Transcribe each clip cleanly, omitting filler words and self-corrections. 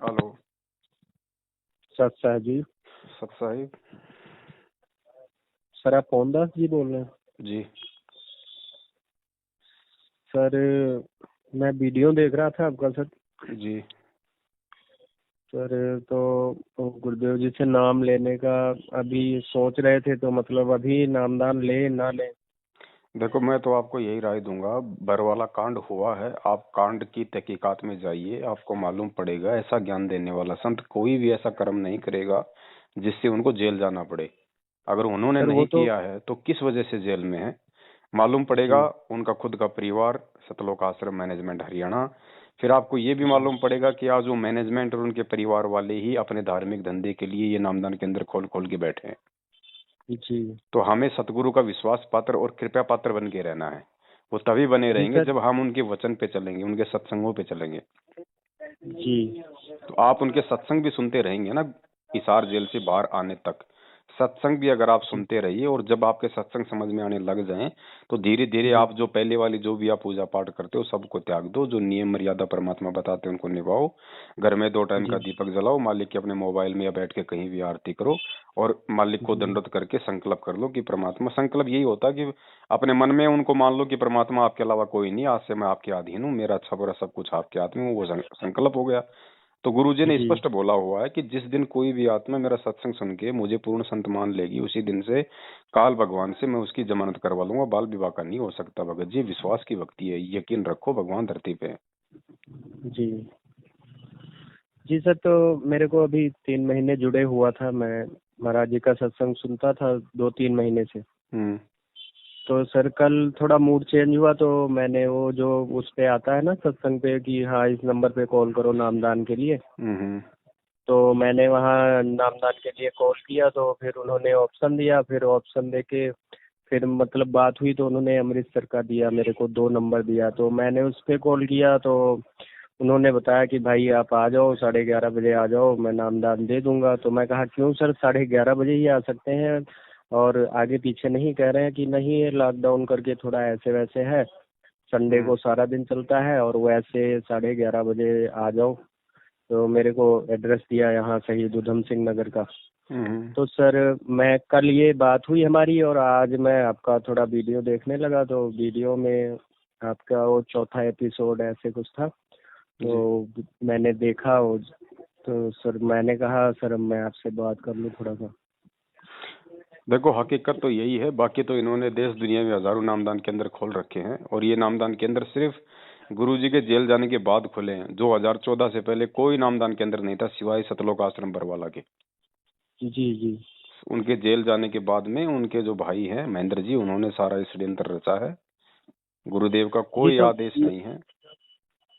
Hello. सत साहब जी। सत साहिब। सर आप पवन दास जी बोल रहे हैं? जी। सर मैं वीडियो देख रहा था आपका सर। जी। सर तो गुरुदेव जी से नाम लेने का अभी सोच रहे थे, तो मतलब अभी नामदान ले ना ले? देखो, मैं तो आपको यही राय दूंगा। बरवाला कांड हुआ है, आप कांड की तहकीकात में जाइए, आपको मालूम पड़ेगा। ऐसा ज्ञान देने वाला संत कोई भी ऐसा कर्म नहीं करेगा जिससे उनको जेल जाना पड़े। अगर उन्होंने सर नहीं वो तो किया है तो किस वजह से जेल में है मालूम जी पड़ेगा। उनका खुद का परिवार, सतलोक आश्रम मैनेजमेंट हरियाणा। फिर आपको ये भी जी मालूम पड़ेगा कि आज वो मैनेजमेंट और उनके परिवार वाले ही अपने धार्मिक धंधे के लिए ये नामदान केंद्र खोल खोल के बैठे हैं। जी तो हमें सतगुरु का विश्वास पात्र और कृपया पात्र बन के रहना है। वो तभी बने जी रहेंगे सर। जब हम उनके वचन पे चलेंगे, उनके सत्संगों पे चलेंगे। जी तो आप उनके सत्संग भी सुनते रहेंगे ना, हिसार जेल से बाहर आने तक। सत्संग भी अगर आप जी सुनते रहिए, और जब आपके सत्संग समझ में आने लग जाएं तो धीरे धीरे जी आप जो पहले वाली जो भी आप पूजा पाठ करते हो सबको त्याग दो। जो नियम मर्यादा परमात्मा बताते हैं उनको निभाओ। घर में 2 टाइम का जी दीपक जलाओ, मालिक के अपने मोबाइल में या बैठ के कहीं भी आरती करो, और मालिक को जी दंडवत करके संकल्प कर लो कि परमात्मा, संकल्प यही होता है कि अपने मन में उनको मान लो कि परमात्मा आपके अलावा कोई नहीं, आज से मैं आपके अधीन हूँ, मेरा अच्छा बुरा सब कुछ आपके हाथ में हूँ। वो संकल्प हो गया। तो गुरुजी ने जी स्पष्ट बोला हुआ है कि जिस दिन कोई भी आत्मा मेरा सत्संग सुन के मुझे पूर्ण संत मान लेगी, उसी दिन से काल भगवान से मैं उसकी जमानत करवा लूंगा। बाल विवाह का नहीं हो सकता भगत जी, विश्वास की भक्ति है, यकीन रखो भगवान धरती पे है। जी जी सर, तो मेरे को अभी 3 महीने जुड़े हुआ था मैं। महाराज जी का सत्संग सुनता था 2-3 महीने से। हम्म। तो सर कल थोड़ा मूड चेंज हुआ, तो मैंने वो जो उस पे आता है ना सत्संग पे कि हाँ इस नंबर पे कॉल करो नामदान के लिए, हम्म। तो मैंने वहाँ नामदान के लिए कॉल किया। तो फिर उन्होंने ऑप्शन दिया, फिर ऑप्शन देके फिर मतलब बात हुई, तो उन्होंने अमृतसर का दिया, मेरे को 2 नंबर दिया। तो मैंने उस पे कॉल किया, तो उन्होंने बताया कि भाई आप आ जाओ, 11:30 बजे आ जाओ, मैं नामदान दे दूंगा। तो मैं कहा क्यों सर, 11:30 बजे ही आ सकते हैं, और आगे पीछे नहीं कह रहे हैं? कि नहीं ये लॉकडाउन करके थोड़ा ऐसे वैसे है, संडे हम्म। को सारा दिन चलता है, और वैसे 11:30 बजे आ जाओ। तो मेरे को एड्रेस दिया यहाँ शहीद उधम सिंह नगर का। हम्म। तो सर मैं कल ये बात हुई हमारी, और आज मैं आपका थोड़ा वीडियो देखने लगा, तो वीडियो में आपका वो चौथा एपिसोड ऐसे कुछ था। जी। तो मैंने देखा वो, तो सर मैंने कहा सर अब मैं आपसे बात कर लूँ थोड़ा सा। देखो, हकीकत तो यही है। बाकी तो इन्होंने देश दुनिया में हजारों नामदान केंद्र खोल रखे हैं, और ये नामदान केंद्र सिर्फ गुरुजी के जेल जाने के बाद खुले हैं। 2014 से पहले कोई नामदान केंद्र नहीं था सिवाय सतलोक आश्रम बरवाला के। जी जी उनके जेल जाने के बाद में उनके जो भाई हैं महेंद्र जी, उन्होंने सारा ये षड्यंत्र रचा है। गुरुदेव का जी कोई तो आदेश नहीं है।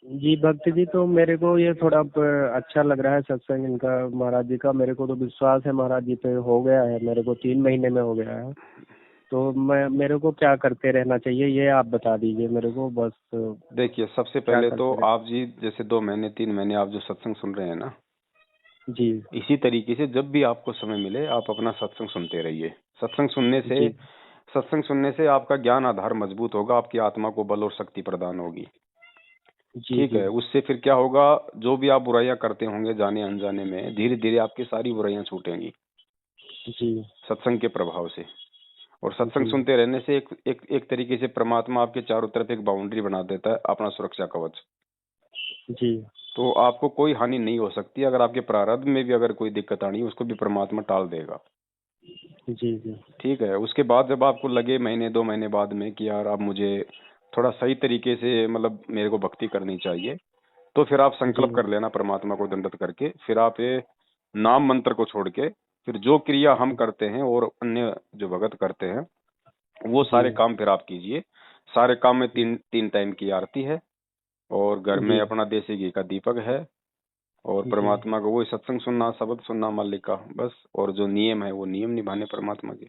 जी भक्त जी, तो मेरे को ये थोड़ा अच्छा लग रहा है सत्संग इनका, महाराज जी का। मेरे को तो विश्वास है महाराज जी पे, हो गया है मेरे को, 3 महीने में हो गया है। तो मैं मेरे को क्या करते रहना चाहिए ये आप बता दीजिए मेरे को बस। देखिए, सबसे क्या पहले तो करते रहे? आप जी जैसे 2 महीने 3 महीने आप जो सत्संग सुन रहे हैं ना, जी इसी तरीके से जब भी आपको समय मिले आप अपना सत्संग सुनते रहिए। सत्संग सुनने से जी सत्संग सुनने से आपका ज्ञान आधार मजबूत होगा, आपकी आत्मा को बल और शक्ति प्रदान होगी। जी ठीक जी है, उससे फिर क्या होगा, जो भी आप बुराइयां करते होंगे जाने अनजाने में, धीरे धीरे आपकी सारी बुराइयां छूटेंगी जी सत्संग के प्रभाव से। और सत्संग जी सुनते रहने से एक एक एक तरीके से परमात्मा आपके चारों तरफ एक बाउंड्री बना देता है, अपना सुरक्षा कवच। जी तो आपको कोई हानि नहीं हो सकती। अगर आपके प्रारब्ध में भी अगर कोई दिक्कत आनी है उसको भी परमात्मा टाल देगा। जी जी ठीक है, उसके बाद जब आपको लगे महीने 2 महीने बाद में कि यार अब मुझे थोड़ा सही तरीके से मतलब मेरे को भक्ति करनी चाहिए, तो फिर आप जी संकल्प कर लेना परमात्मा को दंडवत करके। फिर आप ये नाम मंत्र को छोड़ के फिर जो क्रिया हम करते हैं और अन्य जो भगत करते हैं वो जी सारे काम फिर आप कीजिए। सारे काम में 3 टाइम की आरती है, और घर में जी अपना देसी घी का दीपक है, और जी परमात्मा का वही सत्संग सुनना, शब्द सुनना मालिक का, बस। और जो नियम है वो नियम निभाने परमात्मा के।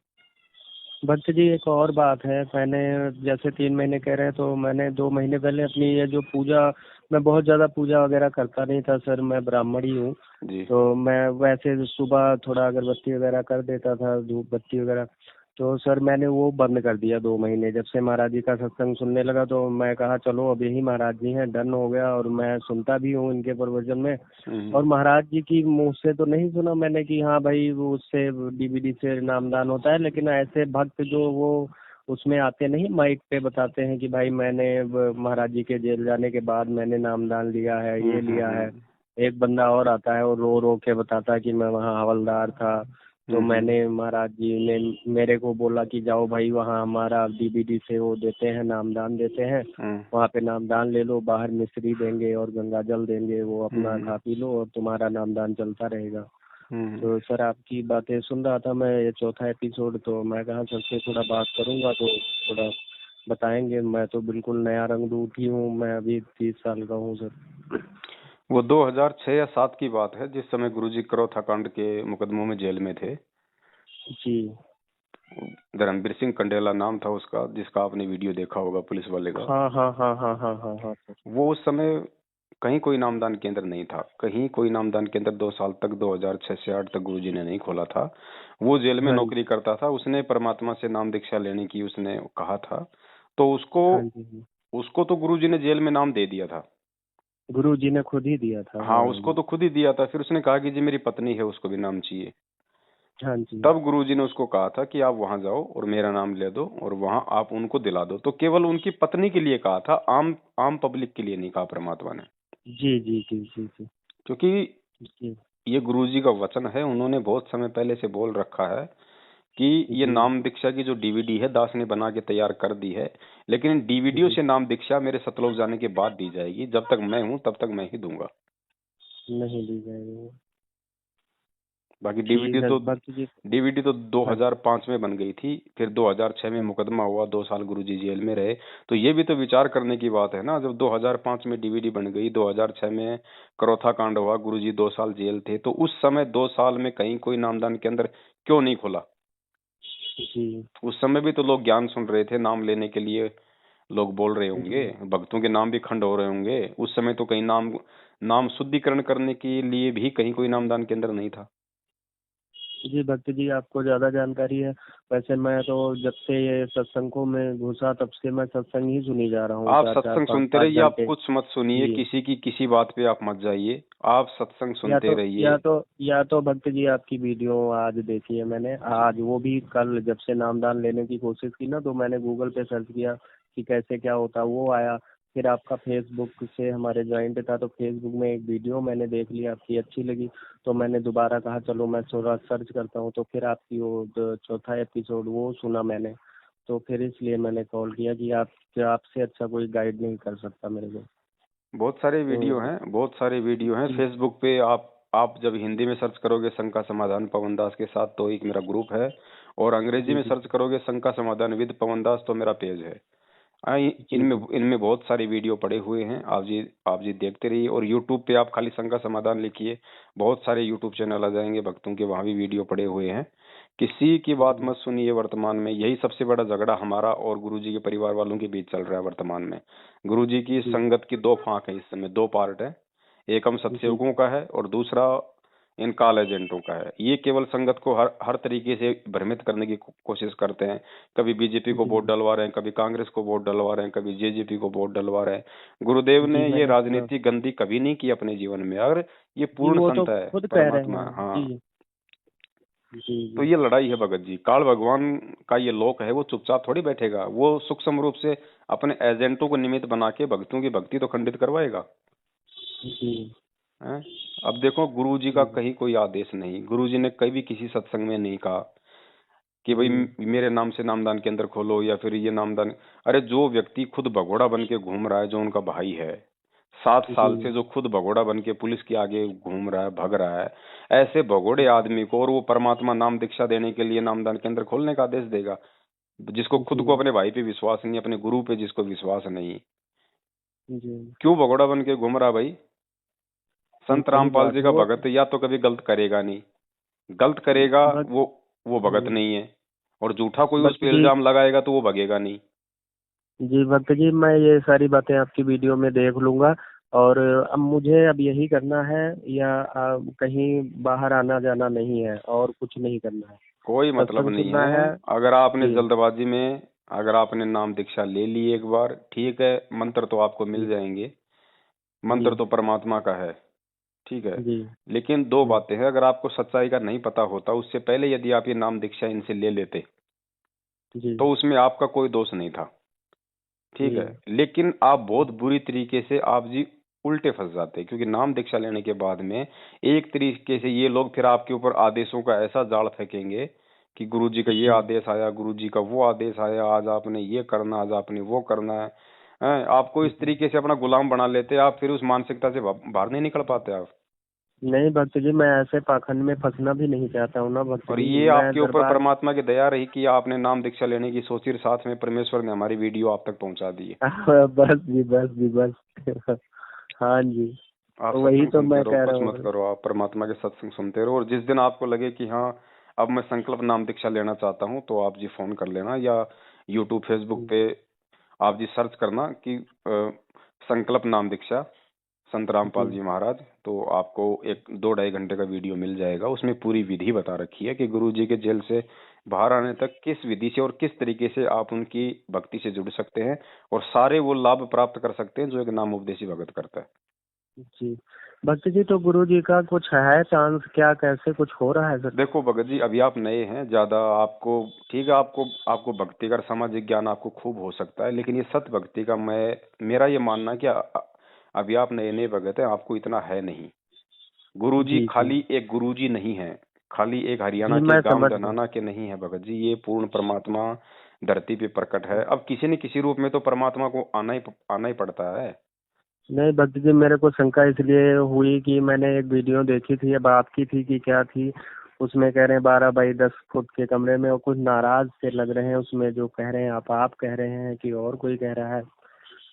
भक्त जी एक और बात है, मैंने जैसे 3 महीने कह रहे हैं, तो मैंने 2 महीने पहले अपनी ये जो पूजा, मैं बहुत ज़्यादा पूजा वगैरह करता नहीं था सर, मैं ब्राह्मण ही हूँ। जी। तो मैं वैसे सुबह थोड़ा अगरबत्ती वगैरह कर देता था, धूप बत्ती वगैरह। तो सर मैंने वो बंद कर दिया 2 महीने। जब से महाराज जी का सत्संग सुनने लगा तो मैं कहा चलो अब यही महाराज जी हैं, डन हो गया। और मैं सुनता भी हूँ इनके प्रवचन में। और महाराज जी की मुंह से तो नहीं सुना मैंने कि हाँ भाई वो उससे डीवीडी से नामदान होता है, लेकिन ऐसे भक्त जो वो उसमें आते नहीं माइक पे बताते हैं कि भाई मैंने महाराज जी के जेल जाने के बाद मैंने नामदान लिया है, ये लिया है। एक बंदा और आता है और रो रो के बताता है कि मैं वहाँ हवलदार था, तो मैंने महाराज जी ने मेरे को बोला कि जाओ भाई वहाँ हमारा डीवीडी से वो देते हैं, नामदान देते हैं, वहाँ पे नामदान ले लो, बाहर मिश्री देंगे और गंगा जल देंगे, वो अपना खा पी लो और तुम्हारा नामदान चलता रहेगा। तो सर आपकी बातें सुन रहा था मैं, ये चौथा एपिसोड, तो मैं कहा सर से थोड़ा बात करूंगा तो थोड़ा बताएंगे। मैं तो बिल्कुल नया रंगरूट ही हूँ, मैं अभी 30 साल का हूँ सर। वो 2006 या 7 की बात है, जिस समय गुरुजी करौथा कांड के मुकदमों में जेल में थे जी। धर्मवीर सिंह कंडेला नाम था उसका, जिसका आपने वीडियो देखा होगा पुलिस वाले का। हाँ हाँ हाँ हाँ हाँ हाँ हाँ सर। वो उस समय कहीं कोई नामदान केंद्र नहीं था, कहीं कोई नामदान केंद्र 2 साल तक 2006 से 8 तक गुरुजी ने नहीं खोला था। वो जेल में नौकरी करता था, उसने परमात्मा से नाम दीक्षा लेने की उसने कहा था, तो उसको तो गुरुजी ने जेल में नाम दे दिया था। गुरुजी ने खुद ही दिया था। हाँ, उसको तो खुद ही दिया था। फिर उसने कहा कि जी मेरी पत्नी है, उसको भी नाम चाहिए। हाँ जी। तब गुरुजी ने उसको कहा था कि आप वहां जाओ और मेरा नाम ले दो और वहां आप उनको दिला दो। तो केवल उनकी पत्नी के लिए कहा था, आम पब्लिक के लिए नहीं कहा परमात्मा ने। जी जी जी जी जी। क्योंकि जी ये गुरुजी का वचन है, उन्होंने बहुत समय पहले से बोल रखा है कि ये नाम दीक्षा की जो डीवीडी है दास ने बना के तैयार कर दी है, लेकिन इन डीवीडियो से नाम दीक्षा मेरे सतलोक जाने के बाद दी जाएगी। जब तक मैं हूं तब तक मैं ही दूंगा, नहीं दी जाएगी। बाकी ठीक है भक्त जी। डीवीडी तो 2005 में बन गई थी। फिर 2006 में मुकदमा हुआ, 2 साल गुरुजी जेल में रहे। तो ये भी तो विचार करने की बात है ना, जब 2005 में डीवीडी बन गई, 2006 में करौथा कांड हुआ, गुरुजी 2 साल जेल थे, तो उस समय 2 साल में कहीं कोई नामदान केंद्र क्यों नहीं खोला? जी। उस समय भी तो लोग ज्ञान सुन रहे थे, नाम लेने के लिए लोग बोल रहे होंगे, भक्तों के नाम भी खंड हो रहे होंगे। उस समय तो कहीं नाम शुद्धिकरण करने के लिए भी कहीं कोई नामदान केंद्र नहीं था। जी भक्त जी आपको ज्यादा जानकारी है। वैसे मैं तो जब से ये सत्संगों में घुसा तब से मैं सत्संग ही सुनी जा रहा हूँ, आप 4 4 सत्संग 5 सुनते 5 रहिए, आप घंटे। कुछ मत सुनिए, जी। किसी की किसी बात पे आप मत जाइए, आप सत्संग सुनते रहिए। या तो भक्त जी आपकी वीडियो आज देखी है मैंने, आज वो भी कल जब से नामदान लेने की कोशिश की ना, तो मैंने गूगल पे सर्च किया कि कैसे क्या होता, वो आया। फिर आपका फेसबुक से हमारे ज्वाइंट था, तो फेसबुक में एक वीडियो मैंने देख ली, आपकी अच्छी लगी, तो मैंने दोबारा कहा चलो मैं थोड़ा सर्च करता हूँ। तो फिर आपकी वो चौथा एपिसोड वो सुना मैंने, तो फिर इसलिए मैंने कॉल किया कि आपसे अच्छा कोई गाइड नहीं कर सकता मेरे को। बहुत सारे वीडियो तो हैं, बहुत सारे वीडियो हैं जी फेसबुक पे। आप जब हिंदी में सर्च करोगे शंका समाधान पवन दास के साथ, तो एक मेरा ग्रुप है, और अंग्रेजी जी में जी सर्च करोगे शंका समाधान विद पवन दास, तो मेरा पेज है। जी इनमें जी इनमें बहुत सारे वीडियो पड़े हुए हैं, आप जी देखते रहिए। और यूट्यूब पे आप खाली शंका समाधान लिखिए, बहुत सारे यूट्यूब चैनल आ जाएंगे भक्तों के, वहां भी वीडियो पड़े हुए हैं। किसी की बात जी मत सुनिए। वर्तमान में यही सबसे बड़ा झगड़ा हमारा और गुरुजी के परिवार वालों के बीच चल रहा है वर्तमान में। गुरुजी की जी संगत की 2 फांक है इस समय, 2 पार्ट है। एक हम जी सत्सेवकों का है और दूसरा इन कॉल एजेंटों का है। ये केवल संगत को हर हर तरीके से भ्रमित करने की कोशिश करते हैं। कभी बीजेपी को वोट जी डलवा रहे हैं, कभी कांग्रेस को वोट डलवा रहे हैं, कभी जेजेपी को वोट डलवा रहे हैं। गुरुदेव जी ने ये मैंने सुना। राजनीति गंदी कभी नहीं की अपने जीवन में, अगर ये जी पूर्ण वो तो संत है, खुद कह रहे परमात्मा है। हैं। हाँ, जी जी तो जी ये लड़ाई है भगत जी। काल भगवान का ये लोक है, वो चुपचाप थोड़ी बैठेगा, वो सूक्ष्म रूप से अपने एजेंटों को निमित्त बना के भक्तों की भक्ति तो खंडित करवाएगा। जी हैं? अब देखो, गुरु जी का जी कहीं कोई आदेश नहीं, गुरु जी ने कभी किसी सत्संग में नहीं कहा कि भाई जी मेरे नाम से नामदान केंद्र खोलो या फिर ये नामदान। अरे जो व्यक्ति खुद भगोड़ा बन के घूम रहा है, जो उनका भाई है, 7 साल से जो खुद भगोड़ा बन के पुलिस के आगे घूम रहा है, भग रहा है, ऐसे भगोड़े आदमी को और वो परमात्मा नाम दीक्षा देने के लिए नामदान केंद्र खोलने का आदेश देगा? जिसको खुद को अपने भाई पे विश्वास नहीं, अपने गुरु पे जिसको विश्वास नहीं, जी क्यों भगोड़ा बन के घूम रहा भाई? जी संत सही रामपाल बात जी है का वो। भगत या तो कभी गलत करेगा नहीं, गलत करेगा भक्त वो भगत जी नहीं है, और झूठा कोई उस भक्त पे जी इल्जाम लगाएगा तो वो भगेगा नहीं। जी भक्त जी मैं ये सारी बातें आपकी वीडियो में देख लूंगा। और अब मुझे अब यही करना है, या कहीं बाहर आना जाना नहीं है और कुछ नहीं करना है? कोई मतलब सत्संग नहीं सुनना है। है। अगर आपने जी जल्दबाजी में, अगर आपने नाम दीक्षा ले ली एक बार, ठीक है, मंत्र तो आपको मिल जी जाएंगे, जी मंत्र तो परमात्मा का है, ठीक है। जी लेकिन दो जी बातें हैं, अगर आपको सच्चाई का नहीं पता होता, उससे पहले यदि आप ये नाम दीक्षा इनसे ले लेते जी तो उसमें आपका कोई दोष नहीं था, ठीक जी है। लेकिन आप बहुत बुरी तरीके से आप जी उल्टे फंस जाते हैं, क्योंकि नाम दीक्षा लेने के बाद में एक तरीके से ये लोग फिर आपके ऊपर आदेशों का ऐसा जाल फेंकेंगे कि गुरुजी का ये जी आदेश आया, गुरुजी का वो आदेश आया, आज आपने ये करना, आज आपने वो करना है। आपको इस जी। तरीके से अपना गुलाम बना लेते हैं, आप फिर उस मानसिकता से बाहर नहीं निकल पाते आप। नहीं भक्त जी, मैं ऐसे पाखंड में फंसना भी नहीं चाहता हूँ ना भक्त और जी। ये मैं आपके ऊपर दरबार परमात्मा की दया रही कि आपने नाम दीक्षा लेने की सोची, और साथ में परमेश्वर ने हमारी वीडियो आप तक पहुंचा दी है। बस जी, बस जी, बस। हाँ जी। आप तो वही सत्संग तो सुनते मैं रहो, कह रहा कुछ मत हूँ। करो, आप परमात्मा के सत्संग सुनते रहो, और जिस दिन आपको लगे कि हाँ अब मैं संकल्प नाम दीक्षा लेना चाहता हूँ, तो आप जी फोन कर लेना, या यूट्यूब फेसबुक पे आप जी सर्च करना कि संकल्प नाम दीक्षा संत रामपाल जी जी महाराज, तो आपको एक 2-2.5 घंटे का वीडियो मिल जाएगा। उसमें पूरी विधि बता रखी है कि गुरु जी के जेल से बाहर आने तक किस विधि से और किस तरीके से आप उनकी भक्ति से जुड़ सकते हैं, और सारे वो लाभ प्राप्त कर सकते हैं जो एक नाम उपदेशी भगत करता है। जी। भक्त जी, तो गुरु जी का कुछ है चांस क्या, कैसे कुछ हो रहा है सर? देखो भगत जी, अभी आप नए हैं ज्यादा, आपको ठीक है, आपको आपको भक्ति का सामाजिक ज्ञान आपको खूब हो सकता है, लेकिन ये सत भक्ति का मैं मेरा ये मानना है कि अभी आप नए नए भगत हैं, आपको इतना है नहीं। गुरुजी जी जी खाली एक गुरुजी नहीं है, खाली एक हरियाणा जी, के मैं गांव समझ गया। धनाना के नहीं है भगत जी, ये पूर्ण परमात्मा धरती पे प्रकट है। अब किसी न किसी रूप में तो परमात्मा को आना ही पड़ता है। नहीं भक्त जी, मेरे को शंका इसलिए हुई कि मैंने एक वीडियो देखी थी, अब आपकी थी कि क्या थी, उसमें कह रहे हैं 12 बाई 10 फुट के कमरे में, और कुछ नाराज से लग रहे हैं उसमें, जो कह रहे हैं आप कह रहे हैं कि और कोई कह रहा है।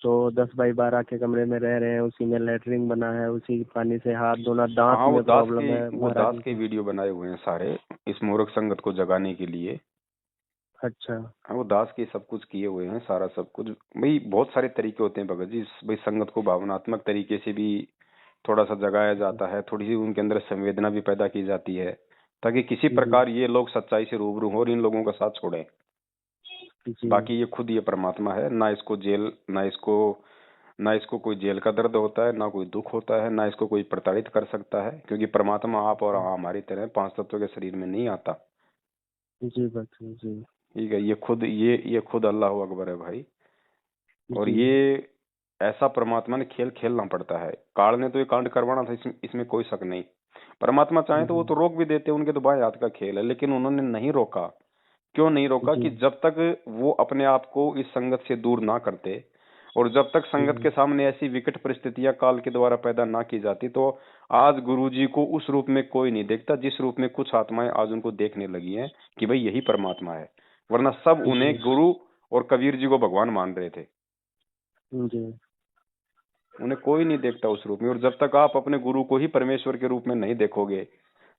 तो 10 बाई 12 के कमरे में रह रहे हैं, उसी में लेटरिन बना है, उसी पानी से हाथ धोना, दांत हाँ, में प्रॉब्लम है वो महाराज दास जी के को। वीडियो बनाए हुए हैं सारे, इस मूर्ख संगत को जगाने के लिए। अच्छा। हाँ, वो दास के सब कुछ किए हुए हैं, सारा सब कुछ। भाई बहुत सारे तरीके होते हैं भगत जी, भाई संगत को भावनात्मक तरीके से भी थोड़ा सा जगाया जाता है, थोड़ी सी उनके अंदर संवेदना भी पैदा की जाती है, ताकि किसी जी प्रकार ये लोग सच्चाई से रूबरू हो और इन लोगों का साथ छोड़ें। जी बाकी ये खुद ये परमात्मा है, ना इसको जेल, ना इसको कोई जेल का दर्द होता है, ना कोई दुख होता है, ना इसको कोई प्रताड़ित कर सकता है, क्योंकि परमात्मा आप और हमारी तरह 5 तत्वों के शरीर में नहीं आता। जी भक्त जी ठीक है, ये खुद अल्लाह अकबर है भाई। और जी ये ऐसा परमात्मा ने खेल खेलना पड़ता है, काल ने तो ये कांड करवाना था, इसमें कोई शक नहीं। परमात्मा चाहे तो वो जी तो रोक भी देते, उनके तो बाएं हाथ का खेल है, लेकिन उन्होंने नहीं रोका। क्यों नहीं रोका? जी कि जब तक वो अपने आप को इस संगत से दूर ना करते, और जब तक संगत जी के सामने ऐसी विकट परिस्थितियां काल के द्वारा पैदा ना की जाती, तो आज गुरुजी को उस रूप में कोई नहीं देखता जिस रूप में कुछ आत्माएं आज उनको देखने लगी हैं कि भाई यही परमात्मा है। वरना सब उन्हें जी गुरु और कबीर जी को भगवान मान रहे थे। जी उन्हें कोई नहीं देखता उस रूप में, और जब तक आप अपने गुरु को ही परमेश्वर के रूप में नहीं देखोगे,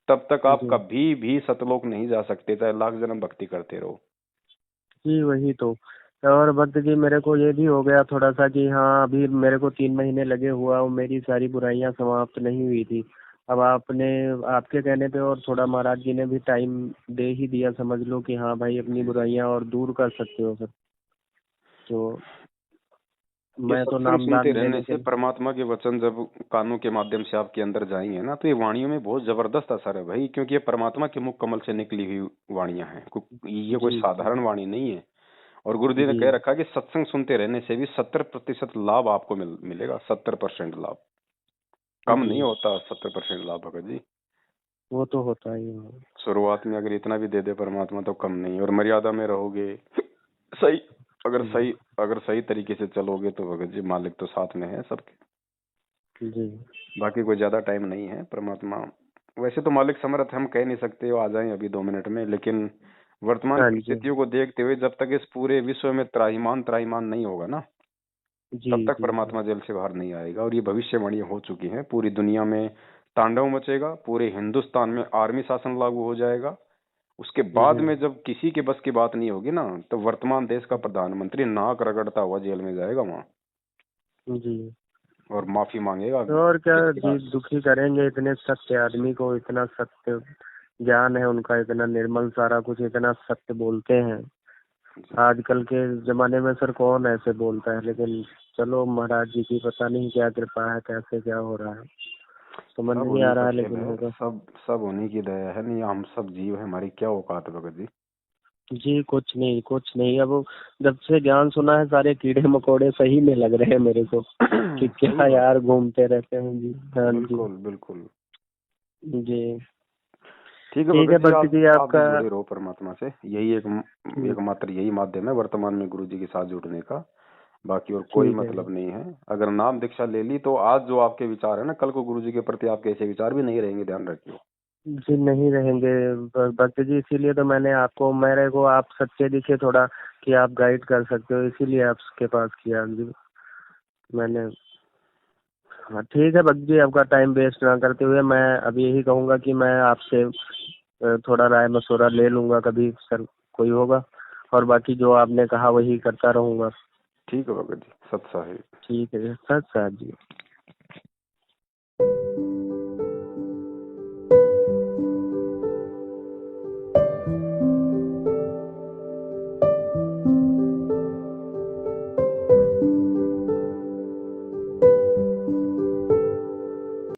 तब तक आप जी कभी भी सतलोक नहीं जा सकते, चाहे लाख जन्म भक्ति करते रहो। जी, वही तो। और भक्त जी, मेरे को ये भी हो गया थोड़ा सा कि हाँ, अभी मेरे को 3 महीने लगे हुआ और मेरी सारी बुराइयां समाप्त नहीं हुई थी। अब आपने, आपके कहने पे और थोड़ा महाराज जी ने भी टाइम दे ही दिया, समझ लो कि हाँ भाई, अपनी बुराइयां और दूर कर सकते हो सर। तो ये मैं तो सत्संग सुनते नामदान रहने लेने के से, लिए। परमात्मा के वचन जब कानों के माध्यम से आपके अंदर जाएंगे ना, तो ये वाणियों में बहुत जबरदस्त असर है भाई, क्योंकि ये परमात्मा के मुख कमल से निकली हुई वाणियां हैं, ये कोई जी जी साधारण वाणी नहीं है। और गुरुदेव ने जी कह रखा है कि सत्संग सुनते रहने से भी 70% लाभ आपको मिलेगा, 70% लाभ। कम जी। नहीं होता 70% लाभ भगत जी। वो तो होता ही है। शुरुआत में अगर इतना भी दे दे परमात्मा तो कम नहीं, और मर्यादा में रहोगे सही, जी अगर सही तरीके से चलोगे तो भगत जी मालिक तो साथ में है सबके। जी। बाकी कोई ज्यादा टाइम नहीं है परमात्मा। वैसे तो मालिक समर्थ, हम कह नहीं सकते वो आ जाएं अभी 2 मिनट में, लेकिन वर्तमान हाँ जी परिस्थितियों को देखते हुए जब तक इस पूरे विश्व में त्राहिमाम त्राहिमाम नहीं होगा ना, जी तब तक जी जी परमात्मा जेल से बाहर नहीं आएगा। और ये भविष्यवाणी हो चुकी है, पूरी दुनिया में तांडव मचेगा, पूरे हिंदुस्तान में आर्मी शासन लागू हो जाएगा। उसके बाद जी में जब किसी के बस की बात नहीं होगी ना, तो वर्तमान देश का प्रधानमंत्री नाक रगड़ता हुआ जेल में जाएगा वहां, जी। और माफी मांगेगा तो और क्या देश के जी, राष्ट्र से। दुखी करेंगे इतने सत्य आदमी को, इतना सत्य ज्ञान है उनका इतना निर्मल, सारा कुछ इतना सत्य बोलते हैं। आजकल के जमाने में सर कौन ऐसे बोलता है, लेकिन चलो महाराज जी की पता नहीं क्या कृपा है, कैसे क्या हो रहा है समझ सब नहीं आ उन्हीं रहा का है, खेल लेकिन है, होगा। सब उन्हीं की दया है। नहीं हम सब जीव है, हमारी क्या औकात है भगत जी। जी कुछ नहीं कुछ नहीं। अब जब से ज्ञान सुना है सारे कीड़े मकोड़े सही में लग रहे हैं मेरे को कि सही क्या बात यार है। घूमते रहते हैं जी। हाँ जी। बिल्कुल बिल्कुल। जी ठीक है ठीक भगत है जी, भक्त जी आप भी आपका। जुड़े रहो परमात्मा से। यही एकमात्र यही माध्यम है वर्तमान में गुरु जी के साथ जुड़ने का। बाकी और कोई ठीक है जी। मतलब नहीं है। अगर नाम दीक्षा ले ली तो आज जो आपके विचार है ना, कल को गुरु जी के प्रति आपके ऐसे विचार भी नहीं रहेंगे, ध्यान रखिए। जी नहीं रहेंगे भक्त जी, इसीलिए तो मैंने आपको, मेरे को आप सच्चे दिखे थोड़ा कि आप गाइड कर सकते हो, इसीलिए आपके पास किया जी मैंने। हाँ ठीक है भक्त जी, आपका टाइम वेस्ट ना करते हुए मैं अब यही कहूँगा कि मैं आपसे थोड़ा राय मशवरा ले लूँगा कभी सर, कोई होगा, और बाकी जो आपने कहा वही करता रहूँगा। ठीक है भगत जी, सत साहिब। ठीक है सर, सर जी।